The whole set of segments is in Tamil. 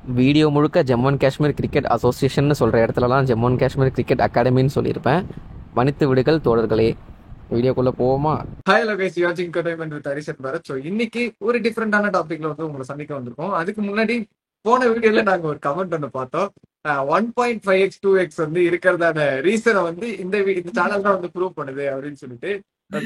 வீடியோ முழுக்க Jammu and Kashmir cricket association சொல்கிற இடத்துலலாம் ஜம்மு அண்ட் காஷ்மீர் கிரிக்கெட் அகாடமின்னு சொல்லியிருப்பேன். மன்னித்து விடுகள் தோழர்களே. வீடியோக்குள்ளே போவோமா? ஹாய் லோகேஷ், யூ வாட்சிங் என்டர்டைன்மெண்ட் வித் ஹரிஷத் பரத். ஸோ இன்னைக்கு ஒரு டிஃப்ரெண்டான டாபிக்ல வந்து உங்களை சந்திக்க வந்திருக்கோம். அதுக்கு முன்னாடி போன வீடியோல நாங்க ஒரு கமெண்ட் ஒன்று பார்த்தோம். 1.5x 2x வந்து இருக்கிறதான ரீசனை வந்து இந்த சேனல் தான் வந்து ப்ரூவ் பண்ணுது அப்படின்னு சொல்லிட்டு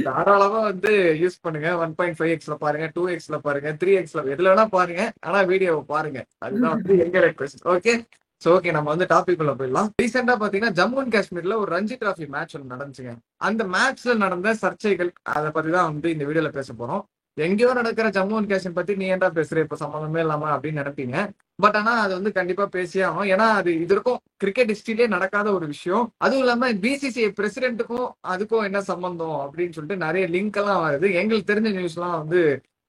தாராளமா வந்து யூஸ் பண்ணுங்க. 1.5xல பாருங்க, 2xல பாருங்க, 3xல எதுல வேணா பாருங்க, ஆனா வீடியோவை பாருங்க. அதுதான் வந்து எங்க ரெக்வெஸ்ட். ஓகே, சோ ஓகே, நம்ம வந்து டாபிக் உள்ள போயிடலாம். ரீசெண்டா பாத்தீங்கன்னா ஜம்மு அண்ட் காஷ்மீர்ல ஒரு ரஞ்சி டிராஃபி மேட்ச் ஒன்று நடந்துச்சுங்க. அந்த மேட்ச்ல நடந்த சர்ச்சைகள் அதை பத்தி தான் வந்து இந்த வீடியோல பேச போறோம். எங்கேயோ நடக்கிற ஜம்மு அண்ட் காஷ்மீர் பத்தி நீ ஏன்டா பேசுற, இப்ப சம்பந்தமே இல்லாம அப்படின்னு நினைப்பீங்க. பட் ஆனா அது வந்து கண்டிப்பா பேசியே ஆகும். ஏன்னா அது இதற்கும் கிரிக்கெட் ஹிஸ்டரியிலே நடக்காத ஒரு விஷயம். அதுவும் இல்லாம பிசிசிஐ பிரசிடென்ட்டுக்கும் அதுக்கும் என்ன சம்பந்தம் அப்படின்னு சொல்லிட்டு நிறைய லிங்க் எல்லாம் வருது. எங்களுக்கு தெரிஞ்ச நியூஸ் எல்லாம் வந்து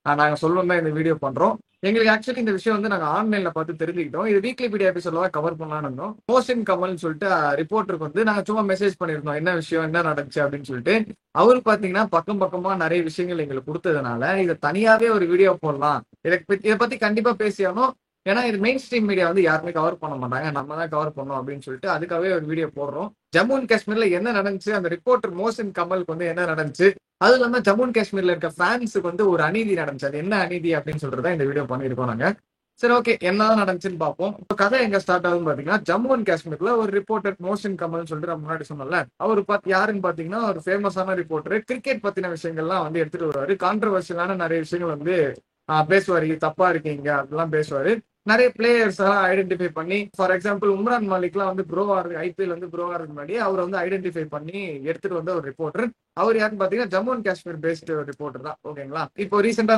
நாங்க சொல்லணும் தான் இந்த வீடியோ பண்றோம். எங்களுக்கு ஆக்சுவலி இந்த விஷயம் வந்து நாங்க ஆன்லைன்ல பார்த்து தெரிஞ்சுக்கிட்டோம். இது வீக்லி பீடியா எபிசோட்ல தான் கவர் பண்ணலாம்னு இருந்தோம். மோஷன் கமல்னு சொல்லிட்டு ரிப்போர்ட்டருக்கு வந்து நாங்க சும்மா மெசேஜ் பண்ணிருந்தோம், என்ன விஷயம், என்ன நடந்துச்சு அப்படின்னு சொல்லிட்டு. அவரு பாத்தீங்கன்னா பக்கம் பக்கமா நிறைய விஷயங்கள் எங்களுக்கு கொடுத்ததுனால இதை தனியாவே ஒரு வீடியோ போடலாம், இதை பத்தி கண்டிப்பா பேசியாலும். ஏன்னா இது மெயின் ஸ்ட்ரீம் மீடியா வந்து யாருமே கவர் பண்ண மாட்டாங்க, நம்ம தான் கவர் பண்ணோம் அப்படின்னு சொல்லிட்டு அதுக்காகவே ஒரு வீடியோ போடுறோம். ஜம்மு அண்ட் காஷ்மீர்ல என்ன நடந்துச்சு, அந்த ரிப்போர்ட்டர் மோஷன் கமலுக்கு வந்து என்ன நடந்துச்சு, அது இல்லாம ஜம்மு அண்ட் காஷ்மீர்ல இருக்க ஃபேன்ஸுக்கு வந்து ஒரு அநீதி நடந்துச்சு. அது என்ன அநீதி அப்படின்னு சொல்றதா இந்த வீடியோ பண்ணிருக்கோம் நாங்க. சரி, ஓகே, என்னதான் நடந்துச்சுன்னு பார்ப்போம். இப்போ கதை எங்க ஸ்டார்ட் ஆகுதுன்னு பாத்தீங்கன்னா, ஜம்மு அண்ட் காஷ்மீர்ல ஒரு ரிப்போர்ட்டர் மோஷன் கமல்னு சொல்லிட்டு நம்ம முன்னாடி சொன்னோம்ல, அவர் யாருன்னு பாத்தீங்கன்னா ஒரு ஃபேமஸான ரிப்போர்ட்டர். கிரிக்கெட் பத்தின விஷயங்கள்லாம் வந்து எடுத்துட்டு வருவாரு. கான்ட்ரவர்ஷியலான நிறைய விஷயங்கள் வந்து பேசுவாரு. இது தப்பா இருக்கீங்க அப்படிலாம் பேசுவாரு. நிறைய பிளேயர்ஸ் எல்லாம் ஐடென்டிஃபை பண்ணி, ஃபார் எக்ஸாம்பிள் உம்ரான் மாலிக்லாம் வந்து ப்ரோ ஆறு ஐபிஎல் வந்து ப்ரோ ஆகிறதுக்கு முன்னாடி அவர் வந்து ஐடென்டிஃபை பண்ணி எடுத்துட்டு வந்த ஒரு ரிப்போர்ட்டர். அவர் யாருன்னு பாத்தீங்கன்னா Jammu and Kashmir based reporter தான். ஓகேங்களா? இப்போ ரீசெண்டா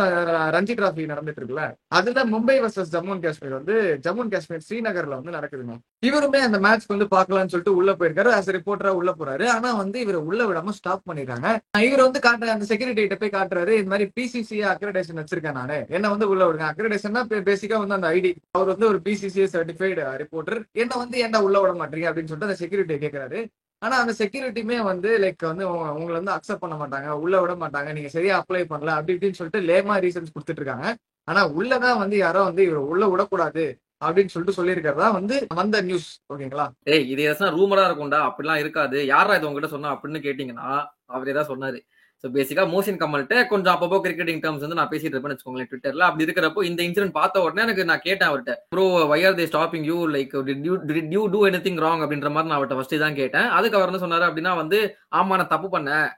ரஞ்சி டிராஃபி நடந்துட்டு இருக்குல்ல, அதுல மும்பை வர்சஸ் ஜம்மு அண்ட் காஷ்மீர் வந்து ஜம்மு அண்ட் காஷ்மீர் ஸ்ரீநகர்ல வந்து நடக்குதுங்க. இவருமே அந்த மேட்ச் வந்து பாக்கலாம்னு சொல்லிட்டு உள்ள போயிருக்காரு. ஆஸ் ரிப்போர்ட்டரா உள்ள போறாரு. ஆனா வந்து இவர் உள்ள விடாம ஸ்டாப் பண்ணிருக்காங்க. இவர் வந்து காட்டுற அந்த செக்யூரிட்டி கிட்ட போய் காட்டுறாரு, இந்த மாதிரி பிசிசிஐ அக்ரெடேஷன் வச்சிருக்கேன் நானு, என்ன வந்து உள்ள விடுங்க. அக்ரெடேஷன்னா பேசிக்கா வந்து அந்த ஐடி. அவர் வந்து ஒரு பிசிசிஐ சர்டிஃபைடு ரிப்போர்ட்டர். என்ன வந்து என்ன உள்ள விட மாட்டீங்க அப்படின்னு சொல்லிட்டு அந்த செக்யூரிட்டி கேட்கிறாரு. ஆனா அந்த செக்யூரிட்டியுமே வந்து லைக் வந்து உங்களை வந்து அக்செப்ட் பண்ண மாட்டாங்க, உள்ள விட மாட்டாங்க, நீங்க சரியா அப்ளை பண்ணல அப்படி இப்படின்னு சொல்லிட்டு லேமா ரீசன்ஸ் கொடுத்துட்டு இருக்காங்க. ஆனா உள்ளதான் வந்து யாரோ வந்து இவர் உள்ள விடக்கூடாது அப்படின்னு சொல்லிட்டு சொல்லியிருக்கிறதா வந்து வந்த நியூஸ். ஓகேங்களா? ஏய், இது ஏதாச்சும் ரூமரா இருக்கும்டா, அப்படிலாம் இருக்காது. யாரா இது உங்ககிட்ட சொன்னா அப்படின்னு கேட்டீங்கன்னா அவரே தான் சொன்னாரு. ஸோ பேசிக்கா மோசின் கமல்கிட்ட கொஞ்சம் அப்பப்போ கிரிக்கெட்டிங் டேர்ம்ஸ் வந்து நான் பேசிட்டு இருப்பேன்னு வச்சுக்கோங்களேன் ட்விட்டர்ல. அப்படி இருக்கிறப்போ இந்த இன்சிடென்ட் பார்த்த உடனே நான் கேட்டேன் அவர்கிட்ட, bro why are they stopping you, like did you do anything wrong அப்படின்ற மாதிரி நான் அவர்கிட்ட ஃபர்ஸ்ட் தான் கேட்டேன். அதுக்கு அவர் என்ன சொன்னாரு அப்படின்னா வந்து, ஆமா நான் தப்பு பண்ணேன்.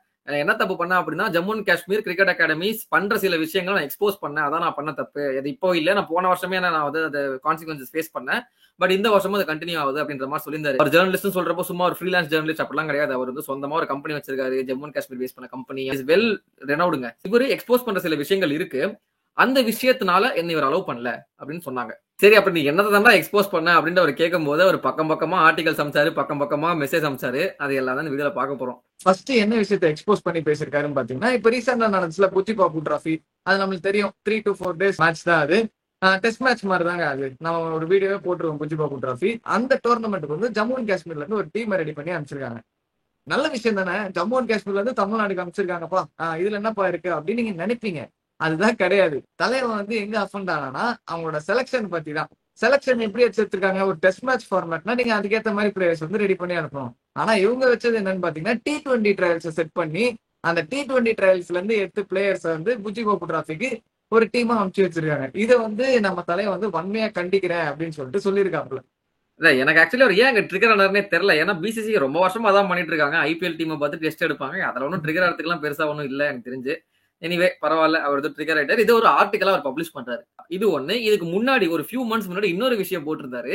என்ன தப்பு பண்ணேன் அப்படின்னா, Jammu and Kashmir cricket academies பண்ற சில விஷயங்கள் நான் எக்ஸ்போஸ் பண்ணேன், அதான் நான் பண்ண தப்பு. அது இப்போ இல்லை, நான் போன வருஷமே நான் வந்து அந்த கான்சிக்வன்சஸ் ஃபேஸ் பண்ணேன். பட் இந்த வருஷமும் அது கண்டினியூ ஆகுது அப்படின்ற மாதிரி சொல்லியிருந்தாரு. ஒரு ஜேர்னலிஸ்ட் சொல்றப்போ சும்மா ஒரு ஃப்ரீலான்ஸ் ஜேர்னலிஸ்ட் அப்படிலாம் கிடையாது. அவர் வந்து சொந்தமா ஒரு கம்பெனி வச்சிருக்காரு, ஜம்மு அண்ட் காஷ்மீர் பேஸ் பண்ண கம்பெனி. இஸ் வெல் ரெனவுடுங்க. இவரு எக்ஸ்போஸ் பண்ற சில விஷயங்கள் இருக்கு, அந்த விஷயத்தினால என்ன இவர் அலோவ் பண்ணல அப்படின்னு சொன்னாங்க. சரி, அப்படி நீ என்னதை தான் எக்ஸ்போஸ் பண்ண அப்படின்னு அவர் கேட்கும் போது அவர் பக்கம் பக்கமா ஆர்டிகல்ஸ் அமிச்சாரு, பக்கம் பக்கமா மெசேஜ் அமிச்சாரு. அது எல்லாம் தான் இந்த வீடியோல பார்க்க போறோம். ஃபர்ஸ்ட் என்ன விஷயத்தை எக்ஸ்போஸ் பண்ணி பேசிருக்காருன்னு பாத்தீங்கன்னா, இப்ப ரீசெண்டா நடந்துச்சுல புச்சி பாபு டிராஃபி, அது நம்மளுக்கு தெரியும். 3 to 4 days மேட்ச் தான் அது. டெஸ்ட் மேட்ச் மாதிரி தாங்க அது. நம்ம ஒரு வீடியோவே போட்டுருவோம் புச்சி பாபு டிராஃபி. அந்த டோர்னமெண்ட்டுக்கு வந்து ஜம்மு அண்ட் காஷ்மீர்ல இருந்து ஒரு டீம் ரெடி பண்ணி அனுப்பிச்சிருக்காங்க. நல்ல விஷயம் தானே. ஜம்மு அண்ட் காஷ்மீர்ல இருந்து தமிழ்நாடுக்கு அனுப்பிச்சிருக்காங்கப்பா, இதுல என்னப்பா இருக்கு அப்படின்னு நீங்க நினைப்பீங்க. அதுதான் கிடையாது. தலைவன் வந்து எங்க அஃபண்ட் ஆனா அவங்களோட செலக்ஷன் பத்தி தான். செலக்ஷன் எப்படி வச்சிருக்காங்க, ஒரு டெஸ்ட் மேட்ச் ஃபார்மேட்னா நீங்க அதுக்கேற்ற மாதிரி பிளேயர்ஸ் வந்து ரெடி பண்ணி அனுப்பணும். ஆனா இவங்க வச்சது என்னன்னு பாத்தீங்கன்னா T20 ட்ரையல்ஸ் செட் பண்ணி அந்த T20 ட்ரையல்ஸ்ல இருந்து எடுத்து பிளேயர்ஸ் வந்து புஜி கோப்பு டிராஃபிக்கு ஒரு டீமா அனுப்பிச்சு வச்சிருக்காங்க. இதை வந்து நம்ம தலைவன் வந்து வன்மையா கண்டிக்கிறேன் அப்படின்னு சொல்லிட்டு சொல்லியிருக்காப்புல. இல்ல, எனக்கு ஆக்சுவலி அவர் ஏன் அங்க ட்ரிகர் ஆனார்னே தெரியல. ஏன்னா பிசிசி ரொம்ப வருஷமா அதான் பண்ணிட்டு இருக்காங்க. ஐபிஎல் டீமை பார்த்து டெஸ்ட் எடுப்பாங்க. அதுல ஒன்றும் ட்ரிகர் ஆகிறதுக்குலாம் பெருசா ஒன்றும் இல்லை எனக்கு தெரிஞ்சு. எனிவே பரவாயில்ல, அவர் வந்து ட்ரிகர் ஆயிட்டார். இது ஒரு ஆர்டிகலா அவர் பப்ளிஷ் பண்றாரு. இது ஒண்ணு. இதுக்கு முன்னாடி ஒரு ஃபியூ மந்த்ஸ் முன்னாடி இன்னொரு விஷயம் போட்டிருந்தாரு.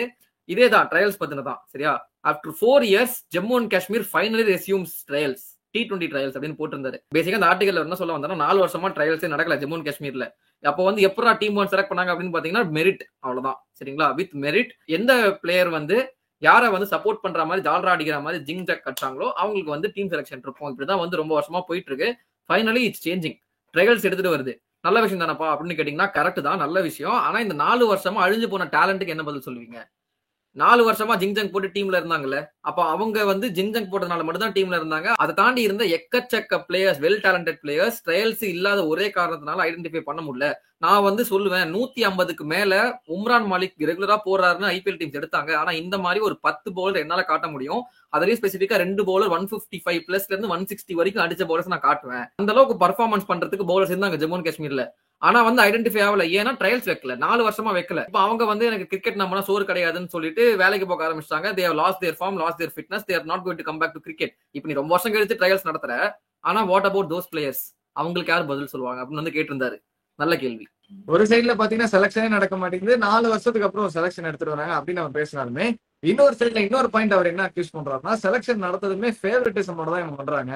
இதே தான் ட்ரையல்ஸ் பத்தினதான். சரியா? After 4 years Jammu and Kashmir finally resumes trials, T20 trials அப்படின்னு போட்டிருந்தாரு. பேசிக்கா அந்த ஆர்டிகல் என்ன சொல்ல வந்தாலும் 4 வருஷமா ட்ரையல்ஸே நடக்கல ஜம்மு அண்ட் காஷ்மீர்ல. அப்போ வந்து எப்படா டீம் ஒன் செலக்ட் பண்ணாங்க அப்படின்னு பாத்தீங்கன்னா மெரிட், அவ்வளவுதான். சரிங்களா? வித் மெரிட் எந்த பிளேயர் வந்து யாரை வந்து சப்போர்ட் பண்ற மாதிரி ஜால்ரா அடிக்கிற மாதிரி ஜிங் ஜக் கட்டாங்களோ அவங்களுக்கு வந்து டீம் செலக்ஷன் இருக்கும். இப்படிதான் வந்து ரொம்ப வருஷமா போயிட்டு இருக்கு. Finally it's changing. ட்ரையல்ஸ் எடுத்துட்டு வருது. நல்ல விஷயம் தானப்பா அப்படின்னு கேட்டீங்கன்னா கரெக்ட் தான், நல்ல விஷயம். ஆனா இந்த 4 வருஷமா அழிஞ்சு போன டேலண்ட்டுக்கு என்ன பதில் சொல்லுவீங்க? 4 வருஷமா ஜிங்ஜங் போட்டு டீம்ல இருந்தாங்கல்ல. அப்ப அவங்க வந்து ஜிங்ஜங் போட்டதுனால மட்டும் தான் டீம்ல இருந்தாங்க. அதை தாண்டி இருந்த எக்கச்சக்க players, well talented players trials இல்லாத ஒரே காரணத்தினால ஐடென்டிஃபை பண்ண முடியல. நான் வந்து சொல்லுவேன் 150க்கு மேல உம்ரான் மாலிக் ரெகுலரா போறாருன்னு ஐபிஎல் டீம்ஸ் எடுத்தாங்க. ஆனா இந்த மாதிரி ஒரு 10 பவுலர் என்னால காட்ட முடியும். அதுலயும் ஸ்பெசிபிக்கா 2 பவுலர் 155 பிளஸ்ல இருந்து 160 வரைக்கும் அடிச்ச பவுலர்ஸ் நான் காட்டுவேன். அந்த அளவுக்கு பர்ஃபார்மன்ஸ் பண்றதுக்கு பவுலர்ஸ் இருந்தாங்க ஜம்மு அண்ட் காஷ்மீர்ல. ஆனா வந்து ஐடென்டிஃபை ஆகல. ஏன்னா ட்ரையல்ஸ் வைக்கல, 4 வருஷமா வைக்கல. இப்ப அவங்க வந்து எனக்கு கிரிக்கெட் நம்மனா சோறு கிடையாதுன்னு சொல்லிட்டு வேலைக்கு போக ஆரம்பிச்சிட்டாங்க. they have lost their form, lost their fitness, they are not going to come back to cricket. இப்ப நீ ரொம்ப வருஷம் கழிச்சு ட்ரையல்ஸ் நடத்துற, ஆனா வாட் அபவுட் தோஸ் பிளேயர்ஸ், அவங்களுக்கு யார் பதில் சொல்லுவாங்க அப்படின்னு வந்து கேட்டிருந்தாரு. நல்ல கேள்வி. ஒரு சைடுல பாத்தீங்கன்னா செலக்ஷனே நடக்க மாட்டேங்குது, 4 வருஷத்துக்கு அப்புறம் செலக்ஷன் எடுத்துட்டு வராங்க அப்படின்னு அவர் பேசினாலுமே, இன்னொரு சைடுல இன்னொரு பாயிண்ட் அவர் என்ன அக்யூஸ் பண்றாருன்னா, செலக்ஷன் நடத்ததுமே ஃபேவரட்டிசமோட தான் இவங்க பண்றாங்க.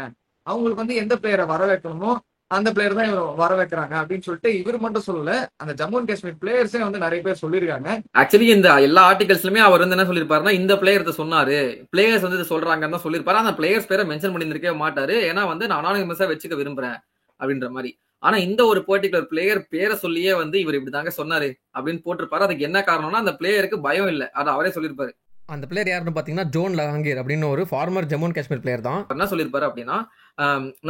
அவங்களுக்கு வந்து எந்த பிளேயரை வர வைக்கணுமோ அந்த பிளேயர் தான் இவர் வர வைக்கிறாங்க அப்படின்னு சொல்லிட்டு இவர் மட்டும் சொல்லல, அந்த ஜம்மு அண்ட் காஷ்மீர் பிளேயர்ஸே வந்து நிறைய பேர் சொல்லியிருக்காங்க. ஆக்சுவலி இந்த எல்லா ஆர்டிகல்ஸ்லுமே அவர் வந்து என்ன சொல்லியிருப்பாருன்னா, இந்த பிளேயர் சொன்னாரு, பிளேயர்ஸ் வந்து சொல்றாங்கன்னு தான் சொல்லியிருப்பாரு. அந்த பிளேயர்ஸ் பேரை மென்ஷன் பண்ணியிருக்கவே மாட்டாரு. ஏன்னா வந்து நான் அனானிமஸா வச்சுக்க விரும்புறேன் அப்படின்ற மாதிரி. ஆனா இந்த ஒரு பர்டிகுலர் பிளேயர் பேரை சொல்லியே வந்து இவர் இப்படிதாங்க சொன்னாரு அப்படின்னு போட்டிருப்பாரு. அதுக்கு என்ன காரணம்னா, அந்த பிளேயருக்கு பயம் இல்லை, அதை அவரே சொல்லியிருப்பாரு. அந்த பிளேயர் யாருன்னு பாத்தீங்கன்னா ஜோன் லஹாங்கீர் அப்படின்னு ஒரு former Jammu and Kashmir player தான். என்ன சொல்லியிருப்பாரு அப்படின்னா,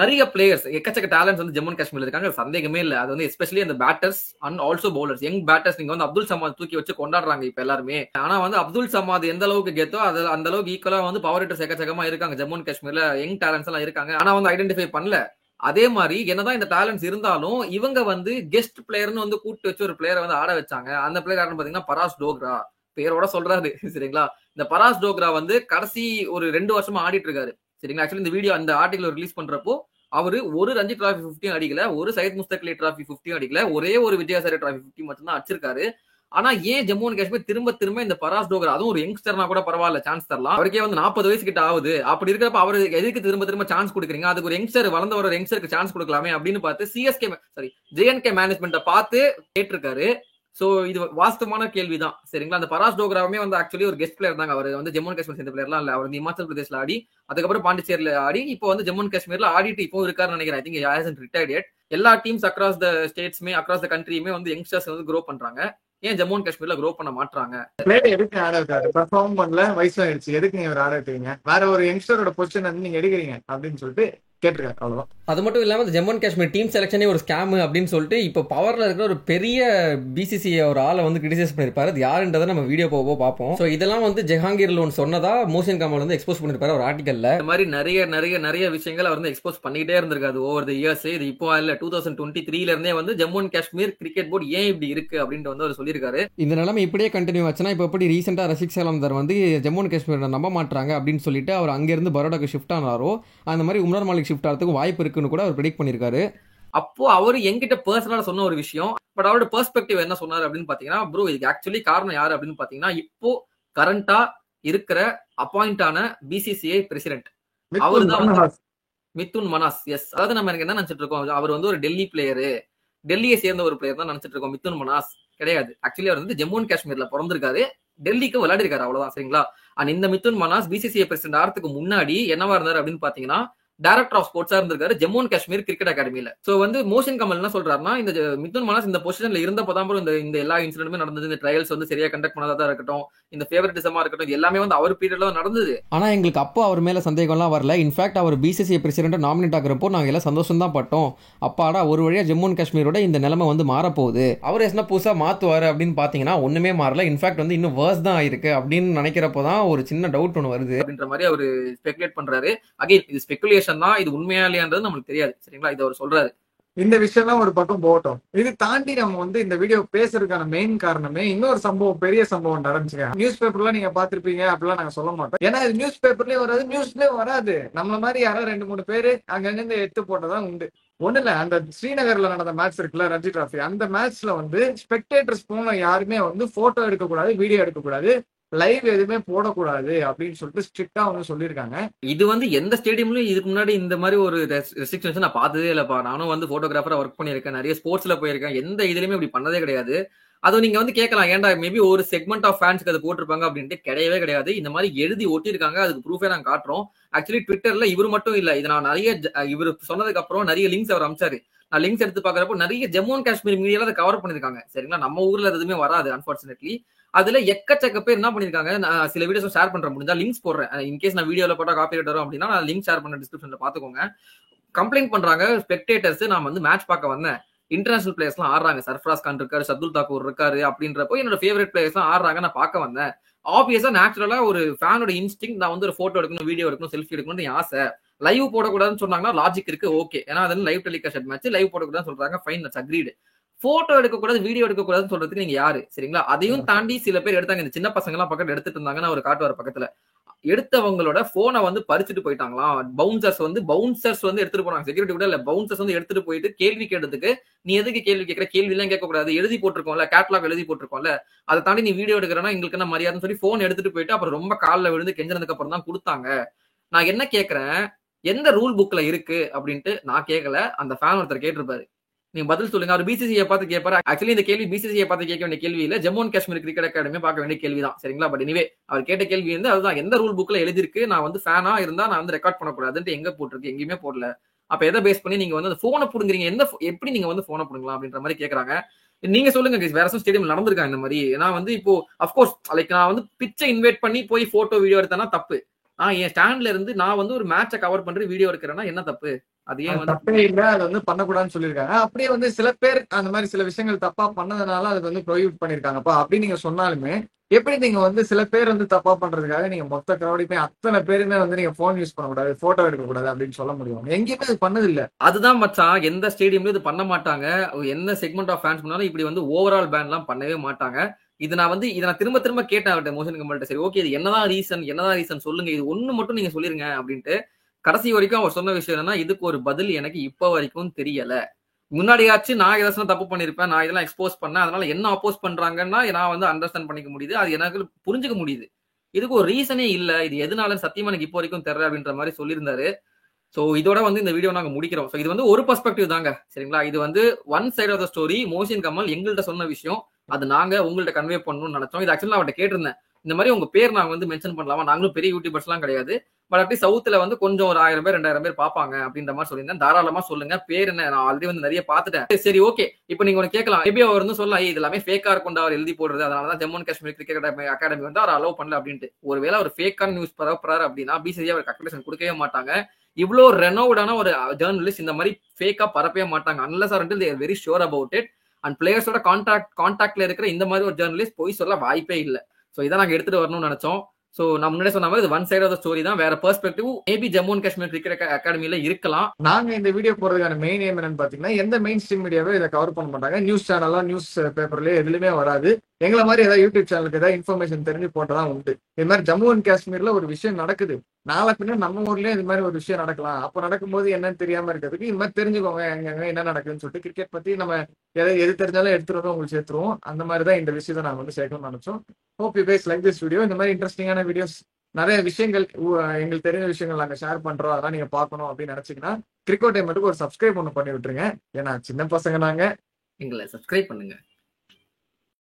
நிறைய பிளேயர்ஸ் எக்கச்சக்க டேலண்ட்ஸ் வந்து ஜம்மு அண்ட் காஷ்மீர்ல இருக்காங்க, சந்தேகமே இல்லை. அது வந்து எஸ்பெஷலி அந்த batters and also bowlers, young batters. நீங்க வந்து அப்துல் சமாத் தூக்கி வச்சு கொண்டாடுறாங்க இப்ப எல்லாருமே. ஆனா வந்து அப்துல் சமாத் எந்த அளவுக்கு கெத்தோ அது அந்த அளவுக்கு ஈக்குவலா வந்து பவர் ஹிட்டர்ஸ் எக்கச்சக்கமா இருக்காங்க ஜம்மு அண்ட் காஷ்மீர்ல, யங் டேலண்ட்ஸ் எல்லாம் இருக்காங்க. ஆனா வந்து ஐடென்டிஃபை பண்ணல. அதே மாதிரி என்னதான் இந்த டேலண்ட்ஸ் இருந்தாலும் இவங்க வந்து கெஸ்ட் பிளேயர்னு வந்து கூப்பிட்டு வச்சு ஒரு பிளேயரை வந்து ஆட வச்சாங்க. அந்த பிளேயர் யாருன்னு பாத்தீங்கன்னா பராஸ் டோக்ரா, பேரோட சொல்றாரு சரிங்களா. இந்த பராஸ் டோக்ரா வந்து கடைசி ஒரு 2 வருஷமா ஆடிட்டு இருக்காரு சரிங்களா. ஆக்சுவலி இந்த வீடியோ அந்த ஆர்டிகல் ரிலீஸ் பண்றப்போ அவரு ஒரு ரஞ்சி டிராஃபி 50 அடிக்கல, ஒரு சையத் முஸ்தக் அலி டிராஃபி 50 அடிக்கல, ஒரே ஒரு விஜயசாரி டிராஃபி 50 மட்டும் தான் அடிச்சிருக்காரு. ஆனா ஏன் ஜம்மு அண்ட் காஷ்மீர் திரும்ப இந்த பராஸ் டோக்ரா, அதுவும் ஒரு யங்ஸ்டர்னா கூட பரவாயில்ல, சான்ஸ் தரலாம். அவருக்கே வந்து 40 வயசு கிட்ட ஆகுது. அப்படி இருக்கிறப்ப அவரு எதுக்கு திரும்ப சான்ஸ் கொடுக்குறீங்க? அதுக்கு ஒரு யங்ஸ்டர், வளர்ந்த ஒரு யங்ஸ்டருக்கு சான்ஸ் கொடுக்கலாமே அப்படின்னு பார்த்து ஜேஎன்கே மேனேஜ்மெண்ட்டை பார்த்து கேட்டிருக்காரு. சோ இது வாஸ்தவமான கேள்விதான் சரிங்களா. அந்த பராஸ் டோக்ராவுமே வந்து ஆக்சுவலி ஒரு கெஸ்ட் பிளேயர் தாங்க. அவர் வந்து ஜம்மு அண்ட் காஷ்மீர் சேர்ந்த பிளேயர்லாம் இல்ல. அவர் வந்து இமாச்சல் பிரதேஷ்ல ஆடி, அதுக்கப்புறம் பாண்டிச்சேரியில ஆடி, இப்போ வந்து ஜம்மு அண்ட் காஷ்மீர்ல ஆடிட்டு இப்போ இருக்காருன்னு நினைக்கிறேன். I think hasn't retired yet. எல்லா டீம்ஸ் அக்ராஸ் த ஸ்டேட்ஸ்மே, அக்ராஸ் த கண்ட்ரியுமே வந்து யங்ஸ்டர்ஸ் வந்து க்ரோ பண்றாங்க. ஏன் ஜம்மு அண்ட் காஷ்மீர்ல க்ரோ பண்ண மாட்டாங்க? பிளேயர் எதுக்கு ஆட வைக்காது? பெர்ஃபார்ம் பண்ணல, வயசு ஆயிடுச்சு, எதுக்கு நீங்க ஆட வைக்கிறீங்க? வேற ஒரு யங்ஸ்டரோட பொசிஷன் வந்து நீங்க எடுக்கிறீங்க அப்படின்னு சொல்லிட்டு கேட்டிருக்காரு. அவ்வளவுதான். அது மட்டும் இல்லாமல் ஜம்மு அண்ட் காஷ்மீர் டீம் செலக்ஷனே ஒரு ஸ்கேம் அப்படின்னு சொல்லிட்டு இப்போ பவர்ல இருக்கிற ஒரு பெரிய பிசிசிஐ ஒரு ஆளை வந்து கிரிட்டிசைஸ் பண்ணிருப்பாரு. அது யாருன்றதை நம்ம வீடியோ போக பார்ப்போம். ஸோ இதெல்லாம் வந்து ஜஹாங்கீர் லோன் சொன்னதா மோசின் கமல் வந்து எக்ஸ்போஸ் பண்ணிருப்பாரு ஒரு ஆர்டிகல்ல. இந்த மாதிரி நிறைய விஷயங்கள் அவர் வந்து எக்ஸ்போஸ் பண்ணிட்டே இருந்திருக்காது ஓவர் தி இயர்ஸ். இது இப்போ இல்ல, 2023ல இருந்தே வந்து Jammu and Kashmir cricket board ஏன் இப்படி இருக்கு அப்படின்ட்டு வந்து அவர் சொல்லியிருக்காரு. இந்த நிலைமை இப்படியே கண்டினியூ ஆச்சுன்னா இப்போ எப்படி ரீசெண்டா ரஷிக் சலாம்தர் வந்து ஜம்மு அண்ட் காஷ்மீர் நம்ப மாட்டாங்க அப்படின்னு சொல்லிட்டு அவர் அங்கிருந்து பரோடாக்கு ஷிஃப்ட் ஆனாரோ, அந்த மாதிரி உம்ரான் மாலிக் ஷிஃப்ட் ஆகிறதுக்கு வாய்ப்பு இருக்குன்னு கூட அவர் ப்ரெடிக்ட் பண்ணிருக்காரு. அப்போ அவரு என்கிட்ட பர்சனலா சொன்ன ஒரு விஷயம், பட் அவரோட பெர்ஸ்பெக்டிவ் என்ன சொன்னாரு அப்படின்னு பாத்தீங்கன்னா, ப்ரோ இதுக்கு ஆக்சுவலி காரணம் யாரு அப்படின்னு பாத்தீங்கன்னா, இப்போ கரண்டா இருக்கிற அப்பாயிண்ட் ஆன பிசிசிஐ பிரசிடென்ட் அவருதான் மிதுன் மனாஸ். எஸ், அதாவது நம்ம எனக்கு என்ன நினைச்சிட்டு இருக்கோம், அவர் வந்து ஒரு டெல்லி பிளேயரு, டெல்லியை சேர்ந்த ஒரு பிளேயர் தான் நினைச்சிட்டு இருக்கோம். மிதுன் மனாஸ் கிடையாது. ஆக்சுவலி அவர் வந்து ஜம்மு அண்ட் காஷ்மீர்ல பிறந்திருக்காரு, டெல்லிக்கு விளையாடி இருக்காரு, அவ்வளவுதான் சரிங்களா. அண்ட் இந்த மிதுன் மனாஸ் பிசிசிஐ பிரசிடென்ட் ஆகிறதுக்கு முன்னாடி என்னவா இருந்தாரு அப்படின்னு பாத்தீங்கன்னா, டைரக்டர் ஆஃப் ஸ்போர்ட்ஸா இருந்திருக்காரு ஜம்மு அண்ட் காஷ்மீர் கிரிக்கெட் அகாடமியில. சோ வந்து மோஷன் கமல் என்ன சொல்றாருன்னா, இந்த மிதுன் மனாஸ் இந்த பொசிஷன்ல இருந்தப்பதான் இந்த எல்லா இன்சிடென்ட்மே நடந்தது. இந்த ட்ரையல்ஸ் வந்து சரியா கண்டக்ட் பண்ணாதா இருக்கட்டும், இந்த ஃபேவரட்டிசமா இருக்கட்டும், இது எல்லாமே வந்து அவர் பீரியட்ல நடந்தது. ஆனா எங்களுக்கு அப்போ அவர் மேல சந்தேகம்லாம் வரல. இன்ஃபேக்ட் அவர் பிசிசிஐ பிரசிடென்ட் நாமினேட் ஆகிறப்போ நாங்க எல்லாம் சந்தோஷம் தான் பட்டோம். அப்பாடா ஒரு வழியா ஜம்மு அண்ட் காஷ்மீரோட இந்த நிலைமை வந்து மாறப்போகுது, அவர் என்ன புதுசா மாத்துவாரு அப்படின்னு பாத்தீங்கன்னா ஒண்ணுமே மாறல. இன்ஃபேக்ட் வந்து இன்னும் வேர்ஸ் தான் இருக்கு அப்படின்னு நினைக்கிறப்பதான் ஒரு சின்ன டவுட் ஒன்று வருது அப்படின்ற மாதிரி அவர் ஸ்பெகுலேட் பண்றாரு. அகைன் இது ஸ்பெகுலேஷன் தான், இது உண்மையா இல்லையான்றது நமக்கு தெரியாது சரிங்களா. இது அவர் சொல்றாரு. இந்த விஷயம் ஒரு பக்கம் போகட்டும். இது தாண்டி நம்ம வந்து இந்த வீடியோ பேசுறதுக்கான மெயின் காரணமே இன்னொரு சம்பவம், பெரிய சம்பவம் நடந்துச்சுங்க. நியூஸ் பேப்பர்லாம் நீங்க பாத்திருப்பீங்க, அப்படிலாம் நாங்க சொல்ல மாட்டோம். ஏன்னா இது நியூஸ் பேப்பர்லயும் வராது, நியூஸ்லயும் வராது. நம்மள மாதிரி யாரோ 2-3 பேரு அங்கிருந்து எடுத்து போட்டதான் உண்டு. ஒண்ணு இல்ல, அந்த ஸ்ரீநகர்ல நடந்த மேட்ச் இருக்குல்ல, ரஞ்சி டிராஃபி, அந்த மேட்ச்ல வந்து ஸ்பெக்டேட்டர்ஸ் போன யாருமே வந்து போட்டோ எடுக்கக்கூடாது, வீடியோ எடுக்கக்கூடாது, லைவ் எதுவுமே போடக்கூடாது அப்படின்னு சொல்லிட்டு ஸ்ட்ரிக்டா வந்து சொல்லியிருக்காங்க. இது வந்து எந்த ஸ்டேடியம்லயும் இதுக்கு முன்னாடி இந்த மாதிரி ஒரு ரெஸ்ட்ரிக்ஷன்ஸ் நான் பார்த்ததே இல்லப்பா. நானும் வந்து போட்டோகிராஃபரா ஒர்க் பண்ணியிருக்கேன், நிறைய ஸ்போர்ட்ஸ்ல போயிருக்கேன், எந்த இதுலயுமே இப்படி பண்ணதே கிடையாது. அது நீங்க வந்து கேட்கலாம், ஏன்டா மேபி ஒரு செக்மெண்ட் ஆஃப் ஃபேன்ஸ்க்கு அது போட்டிருப்பாங்க அப்படின்ட்டு. கிடையவே கிடையாது. இந்த மாதிரி எழுதி ஒட்டியிருக்காங்க, அதுக்கு ப்ரூஃபே நாங்க காட்டுறோம். ஆக்சுவலி ட்விட்டர்ல இவரு மட்டும் இல்ல, இது நான் நிறைய இவர் சொன்னதுக்கு அப்புறம் நிறைய லிங்க்ஸ் அவர் அனுப்பிச்சாரு. நான் லிங்க்ஸ் எடுத்து பாக்குறப்போ நிறைய ஜம்மு அண்ட் காஷ்மீர் மீடியால அதை கவர் பண்ணிருக்காங்க சரிங்களா. நம்ம ஊர்ல எதுவுமே வராது அன்பார்ச்சுனேட்லி. அதுல எக்கச்சக்க பேர் என்ன பண்ணிருக்காங்க, நான் சில வீடியோஸ் ஷேர் பண்றேன், முடிஞ்சா லிங்க்ஸ் போடுறேன். இன்கேஸ் நான் வீடியோல போட்டா காப்பிரைட் வரும் அப்படின்னா நான் லிங்க் ஷேர் பண்ண டிஸ்கிரிப்ஷன்ல பாத்துக்கோங்க. கம்ப்ளைண்ட் பண்றாங்க ஸ்பெக்டேட்டர்ஸ், நான் வந்து மேட்ச் பார்க்க வந்தேன், இன்டர்நேஷனல் பிளேயர்ஸ் எல்லாம் ஆடுறாங்க, சர்ஃப்ராஸ் கான் இருக்காரு, ஷர்துல் தாக்கூர் இருக்காரு அப்படின்றப்போ என்னோட ஃபேவரட் பிளேயர்ஸ் எல்லாம் ஆடுறாங்க, நான் பார்க்க வந்தேன். ஆப்வியஸா நேச்சுரலா ஒரு ஃபேனோட இன்ஸ்டிங், நான் வந்து ஒரு போட்டோ எடுக்கணும், வீடியோ எடுக்கணும், செல்ஃபி எடுக்கணும்னு என் ஆசை. லைவ் போடக்கூடாதுன்னு சொன்னாங்கன்னா லாஜிக் இருக்கு, ஓகே. ஏன்னா அது லைவ் டெலிகாஸ்ட் மேட்ச், லைவ் போடக்கூடாதுன்னு சொல்றாங்க, ஃபைன், தட்ஸ் அக்ரீடு. போட்டோ எடுக்கக்கூடாது, வீடியோ எடுக்கக்கூடாதுன்னு சொல்றதுக்கு நீங்க யாரு? சரிங்களா? அதையும் தாண்டி சில பேர் எடுத்தாங்க, இந்த சின்ன பசங்க எல்லாம் பக்கத்துல எடுத்துட்டு இருந்தாங்கன்னா ஒரு காட்டுவார் பக்கத்துல, எடுத்தவங்களோட போனை வந்து பறிச்சுட்டு போயிட்டாங்களாம். பவுன்சர்ஸ் வந்து எடுத்துட்டு போனாங்க, செக்யூரிட்டி கூட இல்ல, பவுன்சர்ஸ் வந்து எடுத்துட்டு போயிட்டு கேள்வி கேட்டதுக்கு, நீ எதுக்கு கேள்வி கேட்கிற, கேள்வி எல்லாம் கேட்க கூடாது, எழுதி போட்டிருக்கோம்ல, கேட்லாக் எழுதி போட்டிருக்கோம்ல, அதை தாண்டி நீ வீடியோ எடுக்கிறனா எங்களுக்கு என்ன மரியாதைன்னு சொல்லி போன் எடுத்துட்டு போயிட்டு அப்புறம் ரொம்ப காலில் விழுந்து கெஞ்சினதுக்கு அப்புறம் தான் கொடுத்தாங்க. நான் என்ன கேட்கிறேன், எந்த ரூல் புக்ல இருக்கு அப்படின்ட்டு நான் கேட்கல, அந்த ஃபேன் ஒருத்தர் கேட்டிருப்பாரு, நீங்க பதில் சொல்லுங்க. அவர் பிசிசிஐ பார்த்து கேட்பாரு. ஆக்சுவலி இந்த கேள்வி பிசிசிஐ பார்த்து கேட்க வேண்டிய கேள்வி இல்ல, Jammu and Kashmir cricket academy பார்க்க வேண்டிய கேள்விதான், சரிங்களா? பட் எனிவே அவர் கேட்ட கேள்வி வந்து அதுதான், எந்த ரூல் புக்ல எழுதிருக்கு நான் வந்து ஃபேனா இருந்தா நான் வந்து ரெக்கார்ட் பண்ணக்கூடாதுன்ட்டு எங்க போட்டிருக்கு? எங்கேயுமே போடல. அப்ப எதை பேஸ் பண்ணி நீங்க வந்து அந்த போனை புடுங்குறீங்க, எப்படி நீங்க வந்து போனை புடுங்கலாம் அப்படின்ற மாதிரி கேட்கறாங்க. நீங்க சொல்லுங்க guys, வேற ஏதாவது ஸ்டேடியம் நடந்திருக்கா இந்த மாதிரி? ஏன்னா வந்து இப்போ அப்கோர்ஸ் லைக் நான் வந்து பிச்சை இன்வைட் பண்ணி போய் போட்டோ வீடியோ எடுத்தேன்னா தப்பு. நான் என் ஸ்டாண்ட்ல இருந்து நான் வந்து ஒரு மேட்சை கவர் பண்ற வீடியோ எடுக்கிறேன்னா என்ன தப்பு? அது ஏன் வந்து தப்பே இல்ல, அது வந்து பண்ணக்கூடாதுன்னு சொல்லியிருக்காங்க. அப்படியே வந்து சில பேர் அந்த மாதிரி சில விஷயங்கள் தப்பா பண்ணதுனால அது வந்து ப்ரொஹிபிட் பண்ணிருக்காங்கப்பா அப்படின்னு நீங்க சொன்னாலுமே, எப்படி நீங்க வந்து சில பேர் வந்து தப்பா பண்றதுக்காக நீங்க மொத்த கிரௌடியுமே அத்தனை பேருமே வந்து நீங்க போன் யூஸ் பண்ணக்கூடாது, போட்டோ எடுக்கக்கூடாது அப்படின்னு சொல்ல முடியும்? எங்கேயுமே அது பண்ணது இல்ல. அதுதான் மச்சான், எந்த ஸ்டேடியம்லயும் இது பண்ண மாட்டாங்க. எந்த செக்மெண்ட் ஆஃப் ஃபேன்ஸ் பண்ணாலும் இப்படி வந்து ஓவரால் பேன் எல்லாம் பண்ணவே மாட்டாங்க. இதை நான் திரும்ப திரும்ப கேட்டேன் அவர்கிட்ட, மோஷன் கம்பல்ட்ட, சரி ஓகே இது என்னதான் ரீசன் சொல்லுங்க, இது ஒண்ணு மட்டும் நீங்க சொல்லிருங்க அப்படின்ட்டு. கடைசி வரைக்கும் அவர் சொன்ன விஷயம் என்னன்னா, இதுக்கு ஒரு பதில் எனக்கு இப்ப வரைக்கும் தெரியல. முன்னாடியாச்சும் நான் ஏதாச்சும் தப்பு பண்ணிருப்பேன், நான் இதெல்லாம் எக்ஸ்போஸ் பண்ணேன், அதனால என்ன அப்போஸ் பண்றாங்கன்னா நான் வந்து அண்டர்ஸ்டாண்ட் பண்ணிக்க முடியுது, அது எனக்கு புரிஞ்சுக்க முடியுது. இதுக்கு ஒரு ரீசனே இல்ல, இது எதனால சத்தியமா எனக்கு இப்போ வரைக்கும் தெரியல அப்படின்ற மாதிரி சொல்லியிருந்தாரு. சோ இதோட வந்து இந்த வீடியோ நாங்க முடிக்கிறோம். சோ இது வந்து ஒரு பெர்ஸ்பெக்டிவ் தாங்க, சரிங்களா? இது வந்து one side of the story. Mohsin Kamal எங்கள்கிட்ட சொன்ன விஷயம், அது நாங்க உங்கள்ட்ட கன்வே பண்ணணும்னு நினைச்சோம். இது ஆக்சுவலா அவர்கிட்ட கேட்டிருந்தேன், இந்த மாதிரி உங்க பேர் நாங்க வந்து மென்ஷன் பண்ணலாமா, நாங்களும் பெரிய யூடியூபர்ஸ் எல்லாம் கிடையாது, பட் அப்படி சவுத்துல வந்து கொஞ்சம் ஒரு 1000 பேர் 2000 பேர் பாப்பாங்க அப்படின்ற மாதிரி சொல்லியிருந்தேன். தாராளமா சொல்லுங்க, பேர் என்ன, நான் ஆல்ரெடி வந்து நிறைய பாத்துட்டேன். சரி ஓகே, இப்போ நீங்க ஒன்று கேட்கலாம், மேபி அவர் வந்து சொல்லலாம், இது எல்லாமே ஃபேக்கா இருக்கும் அவர் எழுதி போடுறது, அதனாலதான் Jammu and Kashmir cricket academy வந்து அவர் அலோவ் பண்ணல அப்படின்ட்டு. ஒருவேளை அவர் ஃபேக்கான நியூஸ் பரப்புறாரு அப்படின்னா பிசிசிஐ அவருக்கு அக்ரெடிஷன் கொடுக்கவே மாட்டாங்க. இவ்வளோ ரெனோவ்டான ஒரு ஜேர்னலிஸ்ட் இந்த மாதிரி ஃபேக்கா பரப்பவே மாட்டாங்க, unless or until they are very sure about it. And பிளேயர்ஸோட கான்டாக்ட்ல இருக்கிற இந்த மாதிரி ஒரு ஜேர்னலிஸ்ட் போய் சொல்ல வாய்ப்பே இல்லை. ஸோ இதை நாங்கள் எடுத்துட்டு வரணும்னு நினைச்சோம். சோ நான் முன்னாடி சொன்ன மாதிரி இது one side of the story தான், வேற perspective maybe Jammu and Kashmir cricket அகாடமியில இருக்கலாம். நாங்க இந்த வீடியோ போறதுக்கான மெயின் ஏம் என்னன்னு பாத்தீங்கன்னா, எந்த மெயின் ஸ்ட்ரீம் மீடியாவே இதை கவர் பண்ண மாட்டாங்க, நியூஸ் சேனல்லாம் நியூஸ் பேப்பர்லயே எதுலயுமே வராது. எங்களை மாதிரி ஏதாவது யூடியூப் சேனலுக்கு ஏதாவது இன்ஃபர்மேஷன் தெரிஞ்சு போட்டதான் உண்டு. இது மாதிரி ஜம்மு அண்ட் காஷ்மீர்ல ஒரு விஷயம் நடக்குது, நாளை பின்ன நம்ம ஊர்லயே இது மாதிரி ஒரு விஷயம் நடக்கலாம், அப்ப நடக்கும்போது என்னன்னு தெரியாம இருக்கிறதுக்கு இது மாதிரி தெரிஞ்சுக்கோங்க எங்க என்ன நடக்குதுன்னு சொல்லிட்டு கிரிக்கெட் பத்தி நம்ம எது தெரிஞ்சாலும் எடுத்துருவோம், உங்களுக்கு சேர்த்துருவோம். அந்த மாதிரி தான் இந்த விஷயத்தை நாங்க வந்து சேர்க்கணும்னு நினைச்சோம். Hope you guys like this video. இந்த மாதிரி இன்ட்ரெஸ்டிங்கான வீடியோஸ், நிறைய விஷயங்கள் எங்களுக்கு தெரிஞ்ச விஷயங்கள் நாங்க ஷேர் பண்றோம், அதெல்லாம் நீங்க பார்க்கணும் அப்படின்னு நினைச்சீங்கன்னா கிரிக்கோ டைமட்டுக்கு ஒரு சப்ஸ்கிரைப் ஒன்று பண்ணி விட்டுருங்க. ஏன்னா சின்ன பசங்க நாங்க, எங்களை சப்ஸ்கிரைப் பண்ணுங்க.